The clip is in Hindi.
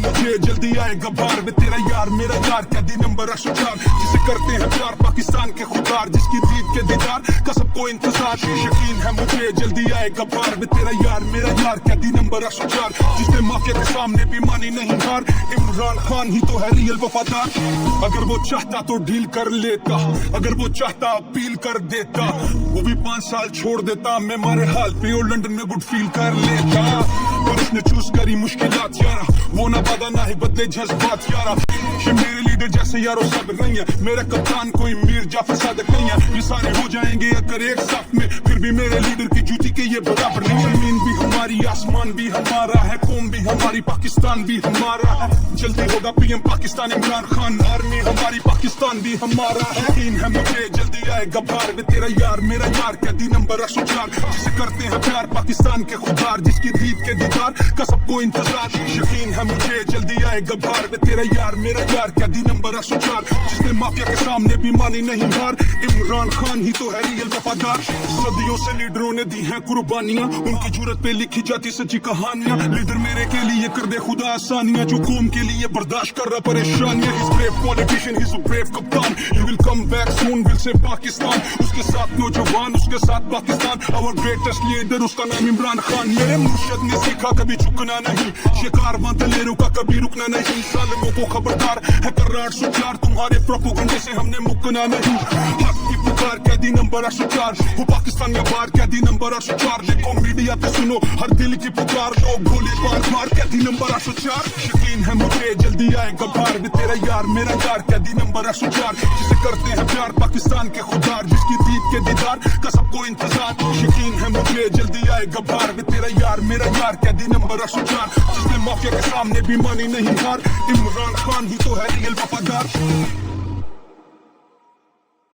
मुझे जल्दी आएगा बार वे तेरा यार मेरा यार कैदी नंबर 104 जिसे करते हैं प्यार पाकिस्तान के खुदार जिसकी जीत के दीदार का सबको इंतजार यकीन है मुझे जल्दी आएगा बार वे तेरा यार मेरा यार कैदी नंबर 104 जिसने माफिया के सामने भी मानी नहीं हार इमरान खान ही तो है रियल वफादार अगर वो चाहता तो डील कर लेता अगर वो चाहता अपील कर देता वो भी 5 साल छोड़ देता मैं मारे हाल पे और लंदन में गुड फील कर लेता पर उसने चूज करी मुश्किलात यारा वो ना बदा ना ही बदले जज्बात यारा ये मेरे लीडर जैसे यारो सब नहीं है मेरा कप्तान कोई मीर जाफर सादिक नहीं है ये सारे हो जाएंगे अगर एक साथ में फिर भी मेरे लीडर की जूती के ये बराबर नहीं है जमीन भी हमारी आसमान भी हमारा है कौम भी हमारी पाकिस्तान भी हमारा है जल्दी होगा पीएम पाकिस्तान इमरान खान आर्मी हमारी पाकिस्तान भी हमारा है यकीन है मुझे जल्दी आएगा बार वे तेरा यार मेरा यार कैदी नंबर 104 जिसे करते हैं प्यार पाकिस्तान के खुदार जिसकी जीत के दीदार का सबको इंतजार यकीन है मुझे जल्दी आएगा बार वे तेरा यार मेरा यार कैदी नंबर 104 जिसने माफिया के सामने भी मानी नहीं हार इमरान खान ही तो है रियल वफादार सदियों से लीडरों ने दी हैं कुर्बानियां उनकी जरूरत पे लिखी जाती सच्ची कहानियां लीडर मेरे के लिए कर दे खुदा आसानियां जो कौम के लिए बर्दाश्त कर रहा परेशानियां He's brave politician, he's a brave कप्तान He will come back soon, will say Pakistan उसके साथ नौजवान उसके साथ पाकिस्तान Our greatest leader उसका नाम इमरान खान मेरे मुर्शद ने सीखा कभी झुकना नहीं शिकार दलेरों का कभी रुकना नहीं सालों को खबरदार है करार सुचार तुम्हारे प्रोपोगंडे से हमने मुकना नहीं हक की पुकार कैदी नंबर 104 वो पाकिस्तान या बार कैदी नंबर 104 देखो मीडिया पे सुनो हर दिल की पुकार लोग गोली बार बार कैदी नंबर 104 यकीन है मुझे जल्दी आएगा बार वे तेरा यार मेरा यार कैदी नंबर 104 जिसे करते हैं प्यार पाकिस्तान के खुदार जिसकी जीत के दीदार का सबको इंतजार यकीन है मुझे जल्दी आएगा बार वे तेरा यार मेरा यार कैदी नंबर 104 जिसने माफिया के सामने भी मानी नहीं हार इमरान खान ही तो है रियल वफादार